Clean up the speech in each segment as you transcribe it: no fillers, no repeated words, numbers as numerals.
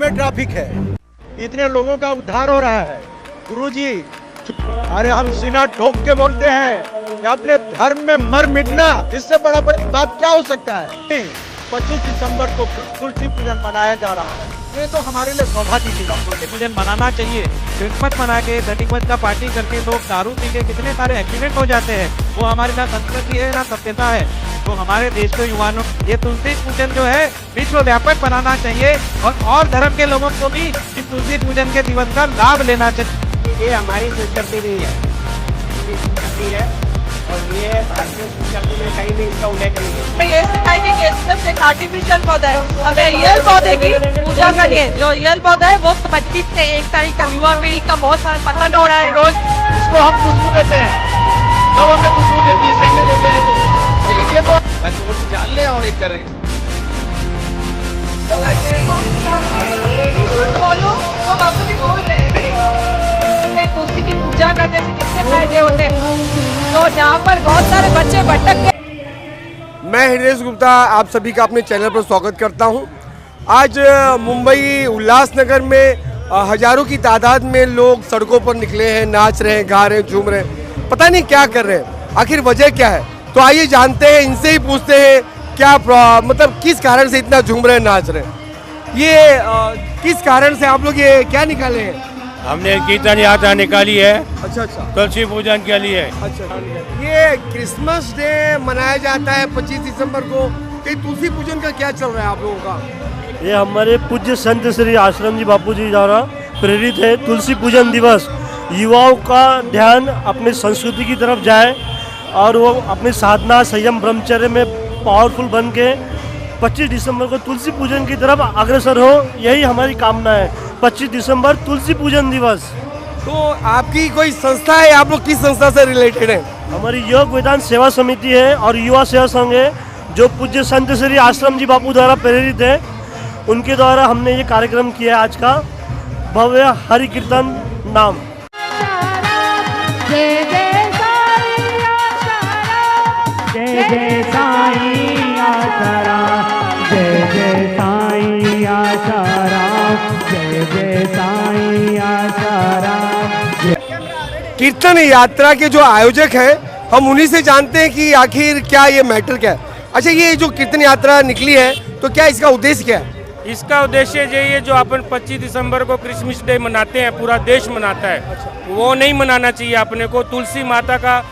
में ट्रैफिक है, इतने लोगों का उद्धार हो रहा है। गुरुजी, अरे हम सीना ठोक के बोलते हैं कि अपने धर्म में मर मिटना, इससे बड़ा बड़ी बात क्या हो सकता है। 25 दिसंबर को तुलसी पूजन मनाया जा रहा है, ये तो हमारे लिए सौभाग्य की बात है। मुझे मनाना चाहिए। क्रिसमस मना के 31 का पार्टी करके लोग दारू पी के कितने सारे एक्सीडेंट हो जाते हैं। वो हमारी ना संस्कृति है ना सभ्यता है। तो हमारे देश के युवाओं ये तुलसी पूजन जो है विश्व व्यापक बनाना चाहिए और धर्म के लोगों को भी इस तुलसी पूजन के दिवस का लाभ लेना चाहिए। ये हमारी संस्कृति नहीं है, ये संस्कृति है और ये भारतीय संस्कृति में कहीं भी इसका उल्लेख नहीं है। ये सिखाएंगे कि सिर्फ एक आर्टिफिशियल पौधा है, हमें रियल पौधे की पूजा करिए। जो रियल पौधा है वो 25 से 1 तारीख का युवा पीढ़ी का बहुत सारा पसंद हो रहा है। रोज इसको हम खुशबू देते हैं, लोगों में खुशबू देते हैं, सही देते हैं। ये तो बस वो जान ले और एक करें। बोलो वो बाबू जी बोल रहे हैं तुलसी की पूजा करने से कितने फायदे होते हैं। तो यहाँ पर बहुत सारे बच्चे भटक गए। मैं हृदय गुप्ता आप सभी का अपने चैनल पर स्वागत करता हूं। आज मुंबई उल्लासनगर में हजारों की तादाद में लोग सड़कों पर निकले हैं, नाच रहे हैं, गा रहे हैं, झूम रहे हैं, पता नहीं क्या कर रहे हैं, आखिर वजह क्या है। तो आइए जानते हैं, इनसे ही पूछते हैं क्या मतलब किस कारण से इतना झूम रहे हैं, नाच रहे हैं। ये किस कारण से आप लोग ये क्या निकाले हैं? हमने कीर्तन यात्रा निकाली है। अच्छा अच्छा, तुलसी पूजन के लिए। अच्छा, ये क्रिसमस डे मनाया जाता है 25 दिसंबर को, कि तुलसी पूजन का क्या चल रहा है आप लोगों का? ये हमारे पूज्य संत श्री आश्रम जी बापू जी द्वारा प्रेरित है। तुलसी पूजन दिवस युवाओं का ध्यान अपनी संस्कृति की तरफ जाए और वो अपनी साधना संयम ब्रह्मचर्य में पावरफुल बन के 25 दिसंबर को तुलसी पूजन की तरफ अग्रसर हो, यही हमारी कामना है। 25 दिसंबर तुलसी पूजन दिवस। तो आपकी कोई संस्था है, आप लोग किस संस्था से रिलेटेड हैं? हमारी योग वेदांत सेवा समिति है और युवा सेवा संघ है, जो पूज्य संत श्री आश्रम जी बापू द्वारा प्रेरित है। उनके द्वारा हमने ये कार्यक्रम किया आज का भव्य हरि कीर्तन नाम। जय जय साईं आशाराम, जय जय साईं आशाराम, जय जय साईं आशाराम, जय जय साईं आशाराम। कीर्तन यात्रा के जो आयोजक हैं, हम उन्हीं से जानते हैं कि आखिर क्या ये मैटर क्या है। अच्छा, ये जो कीर्तन यात्रा निकली है तो क्या इसका उद्देश्य क्या है? इसका उद्देश्य यही है, जो अपन 25 दिसंबर को क्रिसमस डे मनाते हैं, पूरा देश मनाता है, वो नहीं मनाना चाहिए। अपने को तुलसी माता का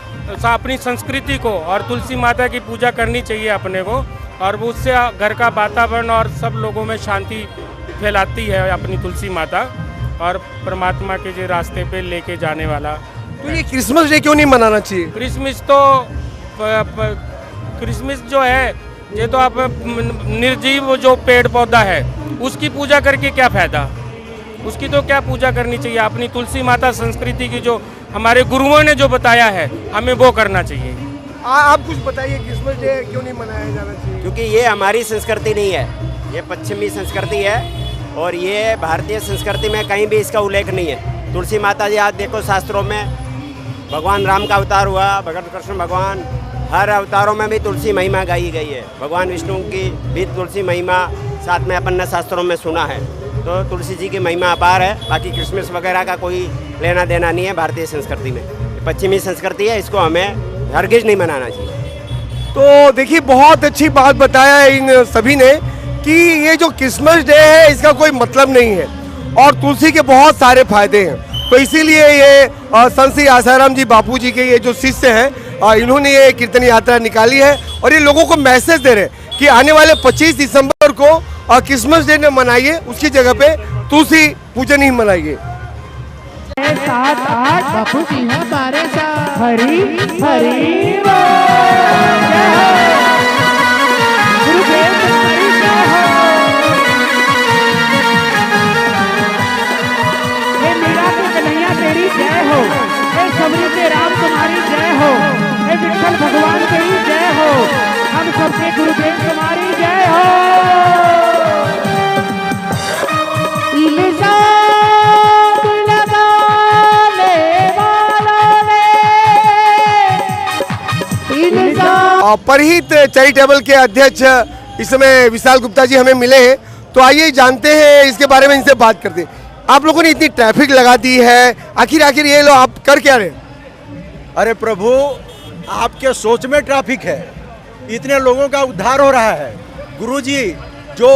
अपनी संस्कृति को और तुलसी माता की पूजा करनी चाहिए अपने को, और उससे घर का वातावरण और सब लोगों में शांति फैलाती है अपनी तुलसी माता, और परमात्मा के जो रास्ते पे लेके जाने वाला। तो ये क्रिसमस डे क्यों नहीं मनाना चाहिए? क्रिसमस तो क्रिसमस जो है ये तो आप निर्जीव जो पेड़ पौधा है उसकी पूजा करके क्या फायदा, उसकी तो क्या पूजा करनी चाहिए। अपनी तुलसी माता संस्कृति की जो हमारे गुरुओं ने जो बताया है हमें वो करना चाहिए। आप कुछ बताइए, क्रिसमस डे क्यों नहीं मनाया जाना चाहिए? क्योंकि ये हमारी संस्कृति नहीं है, ये पश्चिमी संस्कृति है और ये भारतीय संस्कृति में कहीं भी इसका उल्लेख नहीं है। तुलसी माता जी आज देखो शास्त्रों में भगवान राम का अवतार हुआ, भगवान कृष्ण भगवान, हर अवतारों में भी तुलसी महिमा गाई गई है। भगवान विष्णु की भी तुलसी महिमा साथ में अपन ने शास्त्रों में सुना है। तो तुलसी जी की महिमा अपार है। बाकी क्रिसमस वगैरह का कोई लेना देना नहीं है भारतीय संस्कृति में, पश्चिमी संस्कृति है, इसको हमें हरगिज नहीं मनाना चाहिए। तो देखिए, बहुत अच्छी बात बताया है इन सभी ने कि ये जो क्रिसमस डे है इसका कोई मतलब नहीं है और तुलसी के बहुत सारे फायदे हैं। तो इसीलिए ये संत श्री आसाराम जी बापू जी के ये जो शिष्य हैं, इन्होंने ये कीर्तन यात्रा निकाली है और ये लोगों को मैसेज दे रहे हैं कि आने वाले 25 दिसंबर को क्रिसमस डे न मनाइए, उसकी जगह पे तुलसी पूजन ही मनाइए। 7-8 बापू की है 12 साल हरी हरी गुरुदेव तुम्हारी जय हो, हे मीरा के कन्हैया तेरी जय हो, हे सबरी के राम तुम्हारी जय हो, हे विठ्ठल भगवान तेरी जय हो, हम सबके गुरुदेव तुम्हारी जय हो। परहित चैरिटेबल के अध्यक्ष इस समय विशाल गुप्ता जी हमें मिले हैं। तो आइए जानते हैं इसके बारे में, इनसे बात करते हैं। आप लोगों ने इतनी ट्रैफिक लगा दी है, आखिर ये लोग आप कर क्या रहे? अरे प्रभु, आपके सोच में ट्रैफिक है, इतने लोगों का उद्धार हो रहा है। गुरुजी जो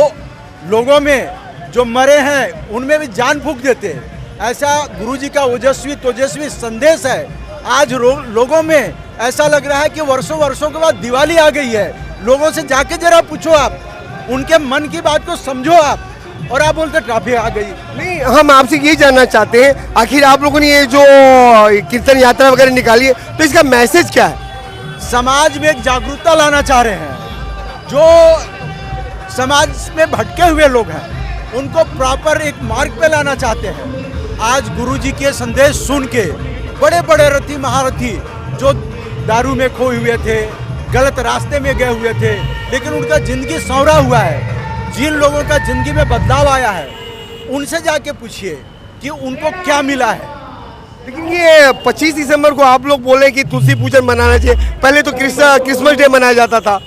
लोगों में जो मरे हैं उनमें भी जान फूंक देते हैं। ऐसा गुरुजी का ओजस्वी तेजस्वी संदेश है। आज लोगों में ऐसा लग रहा है कि वर्षों वर्षों के बाद दिवाली आ गई है। लोगों से जाके जरा पूछो, आप उनके मन की बात को समझो आप, और आप बोलते ट्रैफिक आ गई। नहीं, हम आपसे ये जानना चाहते हैं, आखिर आप लोगों ने ये जो कीर्तन यात्रा वगैरह निकाली है, तो इसका मैसेज क्या है? समाज में एक जागरूकता लाना चाह रहे हैं। जो समाज में भटके हुए लोग हैं उनको प्रॉपर एक मार्ग पे लाना चाहते हैं। आज गुरुजी के संदेश सुन के बड़े बड़े रथी महारथी जो दारू में खोए हुए थे, गलत रास्ते में गए हुए थे, लेकिन उनका जिंदगी संवरा हुआ है। जिन लोगों का जिंदगी में बदलाव आया है उनसे जाके पूछिए कि उनको क्या मिला है। लेकिन ये 25 दिसंबर को आप लोग बोले कि तुलसी पूजन मनाना चाहिए, पहले तो क्रिसमस डे मनाया जाता था।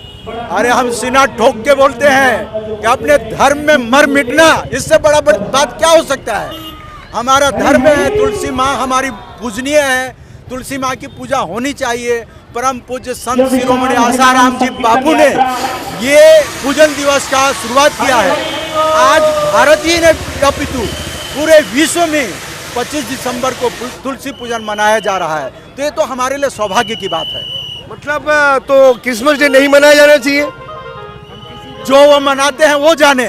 अरे हम सीना ठोक के बोलते हैं कि अपने धर्म में मर मिटना, इससे बड़ा बात क्या हो सकता है। हमारा धर्म है, तुलसी माँ हमारी पूजनीय है, तुलसी माँ की पूजा होनी चाहिए। परम पूज्य संत शिरोमणि आसाराम जी बापू ने ये पूजन दिवस का शुरुआत किया है। आज भारत ही ने अपितु पूरे विश्व में 25 दिसंबर को तुलसी पूजन मनाया जा रहा है। तो ये तो हमारे लिए सौभाग्य की बात है। मतलब तो क्रिसमस डे नहीं मनाया जाना चाहिए? जो वो मनाते हैं वो जाने,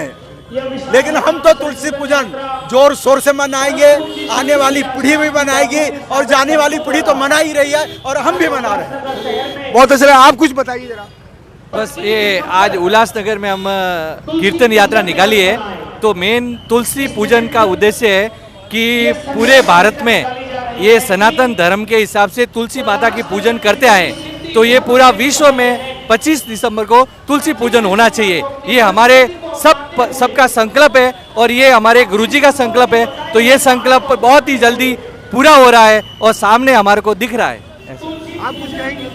लेकिन हम तो तुलसी पूजन जोर शोर से मनाएंगे। आने वाली पीढ़ी भी मनाएगी और जाने वाली पीढ़ी तो मना ही रही है और हम भी मना रहे हैं। बहुत अच्छा, आप कुछ बताइए जरा। बस ये आज उल्लासनगर में हम कीर्तन यात्रा निकाली है, तो मेन तुलसी पूजन का उद्देश्य है कि पूरे भारत में ये सनातन धर्म के हिसाब से तुलसी माता की पूजन करते आए, तो ये पूरा विश्व में 25 दिसंबर को तुलसी पूजन होना चाहिए। ये हमारे सबका संकल्प है और ये हमारे गुरुजी का संकल्प है। तो ये संकल्प बहुत ही जल्दी पूरा हो रहा है और सामने हमारे को दिख रहा है। आप कुछ कहेंगे?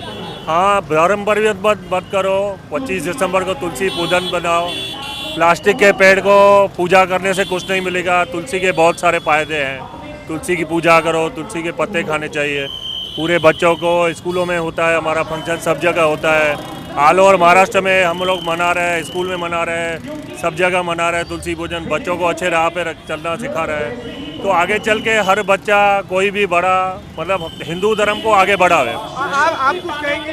हाँ, पारंपरिक मत करो, 25 दिसंबर को तुलसी पूजन बनाओ। प्लास्टिक के पेड़ को पूजा करने से कुछ नहीं मिलेगा। तुलसी के बहुत सारे फायदे हैं। तुलसी की पूजा करो, तुलसी के पत्ते खाने चाहिए। पूरे बच्चों को स्कूलों में होता है, हमारा फंक्शन सब जगह होता है। ऑल ओवर महाराष्ट्र में हम लोग मना रहे हैं, स्कूल में मना रहे हैं, सब जगह मना रहे हैं तुलसी पूजन। बच्चों को अच्छे राह पे चलना सिखा रहे हैं। तो आगे चल के हर बच्चा, कोई भी बड़ा, मतलब हिंदू धर्म को आगे बढ़ावे। आप कुछ कहेंगे?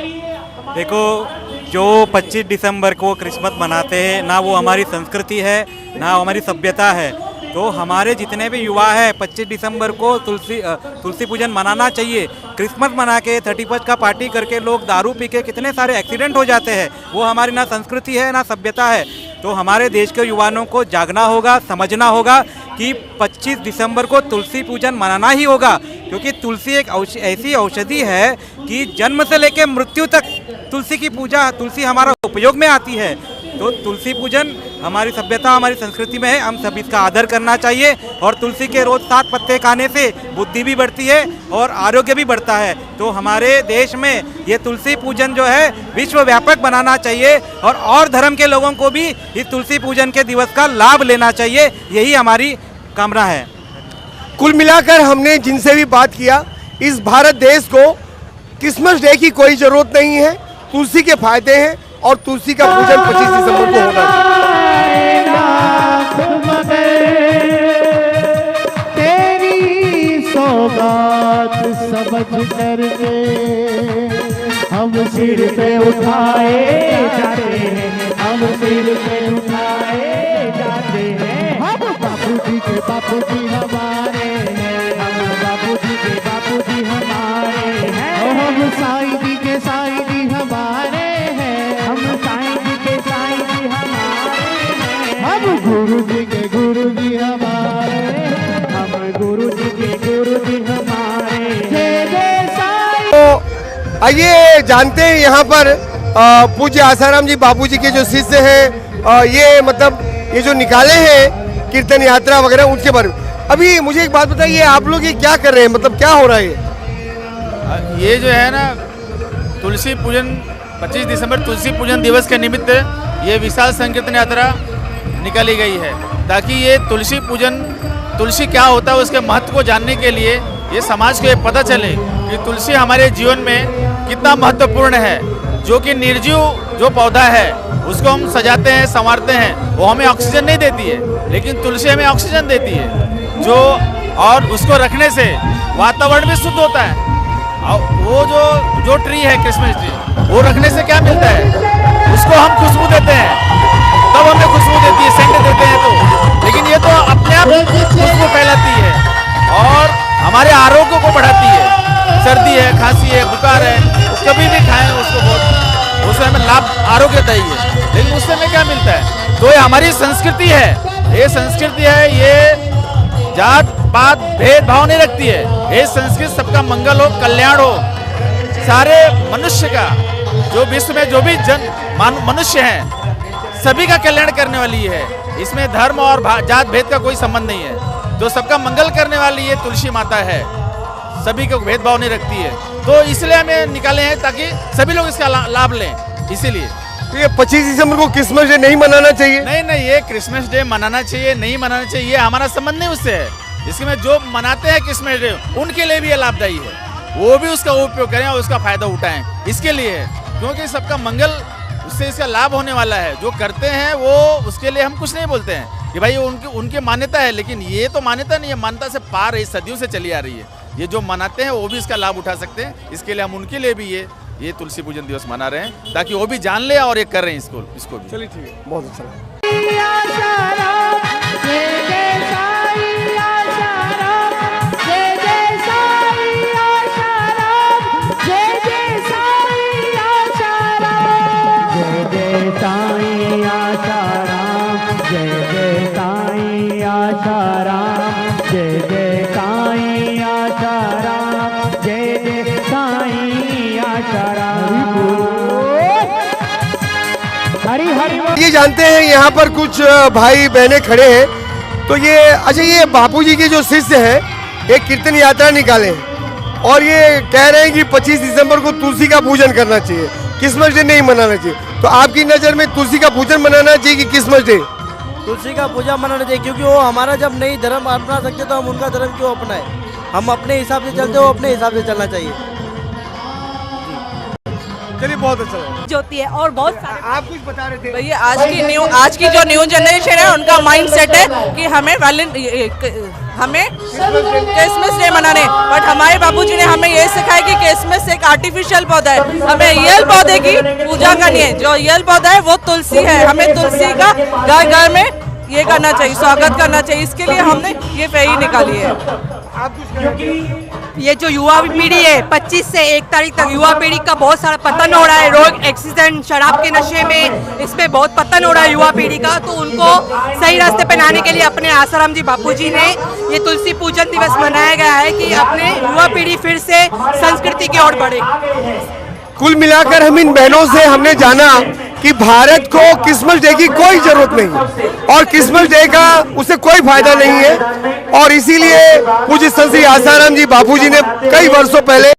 देखो, जो 25 दिसंबर को क्रिसमस मनाते हैं ना, वो हमारी संस्कृति है ना हमारी सभ्यता है। तो हमारे जितने भी युवा हैं 25 दिसंबर को तुलसी पूजन मनाना चाहिए। क्रिसमस मना के 31 का पार्टी करके लोग दारू पी के कितने सारे एक्सीडेंट हो जाते हैं। वो हमारी ना संस्कृति है ना सभ्यता है। तो हमारे देश के युवाओं को जागना होगा, समझना होगा कि 25 दिसंबर को तुलसी पूजन मनाना ही होगा, क्योंकि तुलसी एक ऐसी औषधि है कि जन्म से लेकर मृत्यु तक तुलसी की पूजा, तुलसी हमारा उपयोग में आती है। तो तुलसी पूजन हमारी सभ्यता, हमारी संस्कृति में है, हम सभी इसका आदर करना चाहिए। और तुलसी के रोज 7 पत्ते खाने से बुद्धि भी बढ़ती है और आरोग्य भी बढ़ता है। तो हमारे देश में ये तुलसी पूजन जो है विश्व व्यापक बनाना चाहिए और धर्म के लोगों को भी इस तुलसी पूजन के दिवस का लाभ लेना चाहिए। यही हमारी कामना है। कुल मिलाकर हमने जिनसे भी बात किया, इस भारत देश को क्रिसमस डे की कोई जरूरत नहीं है। तुलसी के फायदे हैं और तुलसी का पूजन 25 दिसंबर को होना चाहिए। तेरी सौगात समझ करके हम सिर पे उठाए जाते हैं, हम सिर पे उठाए जाते हैं। हम बापूजी के बापूजी हमारे हैं, हम बापूजी के बापूजी हमारे हैं, हम साईं जी के साईं जी हमारे हैं, हम साईं जी के साईं जी हमारे हैं, हम गुरु जी के गुरु जी हमारे, हम गुरु जी के गुरु जी हमारे। जय जय साईं। तो आइए जानते हैं यहाँ पर पूज्य आसाराम जी बापूजी के जो शिष्य हैं, ये मतलब ये जो निकाले हैं कीर्तन यात्रा वगैरह, उनके बारे में अभी मुझे एक बात बताइए, आप लोग ये क्या कर रहे हैं, मतलब क्या हो रहा है? ये जो है ना तुलसी पूजन 25 दिसंबर तुलसी पूजन दिवस के निमित्त ये विशाल संकीर्तन यात्रा निकाली गई है, ताकि ये तुलसी पूजन, तुलसी क्या होता है उसके महत्व को जानने के लिए ये समाज को ये पता चले कि तुलसी हमारे जीवन में कितना महत्वपूर्ण है। जो कि निर्जीव जो पौधा है उसको हम सजाते हैं, संवारते हैं, वो हमें ऑक्सीजन नहीं देती है, लेकिन तुलसी हमें ऑक्सीजन देती है। जो और उसको रखने से वातावरण भी शुद्ध होता है। और वो जो ट्री है, क्रिसमस ट्री, वो रखने से क्या मिलता है, उसको हम खुशबू देते हैं, तब हमें खुशबू देती है, सेंट देते हैं तो, लेकिन ये तो अपने आप खुशबू फैलाती है और हमारे आरोग्य को बढ़ाती है। सर्दी है, खांसी है, बुखार है, कभी भी खाएं उसको, बहुत उससे हमें लाभ आरोग्यदायी है। लेकिन उससे हमें क्या मिलता है, तो ये हमारी संस्कृति है, ये संस्कृति है, ये जात पात भेदभाव नहीं रखती है। ये संस्कृति सबका मंगल हो, कल्याण हो, सारे मनुष्य का, जो विश्व में जो भी मनुष्य हैं सभी का कल्याण करने वाली है। इसमें धर्म और जात भेद का कोई संबंध नहीं है। जो सबका मंगल करने वाली ये तुलसी माता है, सभी को भेदभाव नहीं रखती है। तो इसलिए हमें निकाले हैं ताकि सभी लोग इसका लाभ लें। इसीलिए तो ये 25 दिसंबर को क्रिसमस डे नहीं मनाना चाहिए? नहीं, ये क्रिसमस डे मनाना चाहिए, नहीं मनाना चाहिए, हमारा संबंध नहीं उससे है। इसमें जो मनाते हैं क्रिसमस डे, उनके लिए भी ये लाभदायी है, वो भी उसका उपयोग करें और उसका फायदा उठाएं, इसके लिए है, क्योंकि सबका मंगल, उससे इसका लाभ होने वाला है। जो करते हैं वो उसके लिए हम कुछ नहीं बोलते हैं कि भाई उनकी मान्यता है, लेकिन ये तो मान्यता नहीं है, मान्यता से पार है, सदियों से चली आ रही है। ये जो मनाते हैं वो भी इसका लाभ उठा सकते हैं, इसके लिए हम उनके लिए भी ये तुलसी पूजन दिवस मना रहे हैं, ताकि वो भी जान ले और ये कर रहे हैं इसको भी। चलिए ठीक है, बहुत अच्छा लगा। ये जानते हैं यहाँ पर कुछ भाई बहनें खड़े हैं, तो ये अच्छा, ये बापूजी के जो शिष्य हैं एक कीर्तन यात्रा निकाले हैं और ये कह रहे हैं कि 25 दिसंबर को तुलसी का पूजन करना चाहिए, क्रिसमस डे नहीं मनाना चाहिए। तो आपकी नज़र में तुलसी का पूजन मनाना चाहिए कि क्रिसमस डे? तुलसी का पूजा मनाना चाहिए, क्योंकि वो हमारा जब नहीं धर्म अपना सकते तो हम उनका धर्म क्यों अपनाएं? हम अपने हिसाब से चलते, वो अपने हिसाब से चलना चाहिए। चलिए, बहुत अच्छा लगा। होती है और बहुत आप कुछ बता रहे थे भैया, आज की जो न्यू जनरेशन है उनका माइंड सेट है कि हमें क्रिसमस डे मनाने, बट हमारे बापूजी ने हमें ये सिखाया कि क्रिसमस एक आर्टिफिशियल पौधा है, हमें रियल पौधे की पूजा करनी है। जो रियल पौधा है वो तुलसी है, हमें तुलसी का घर घर में ये करना चाहिए, स्वागत करना चाहिए। इसके लिए हमने ये फेरी निकाली है। आप कुछ ये जो युवा पीढ़ी है 25 से 1 तारीख तक युवा पीढ़ी का बहुत सारा पतन हो रहा है, रोग, एक्सीडेंट, शराब के नशे में, इसमें बहुत पतन हो रहा है युवा पीढ़ी का। तो उनको सही रास्ते पे लाने के लिए अपने आसाराम जी बापूजी ने ये तुलसी पूजन दिवस मनाया गया है कि अपने युवा पीढ़ी फिर से संस्कृति की ओर बढ़े। कुल मिलाकर हम इन बहनों से हमने जाना कि भारत को क्रिसमस डे की कोई जरूरत नहीं और क्रिसमस डे का उसे कोई फायदा नहीं है, और इसीलिए पूज्य संत श्री आसाराम जी बापूजी ने कई वर्षों पहले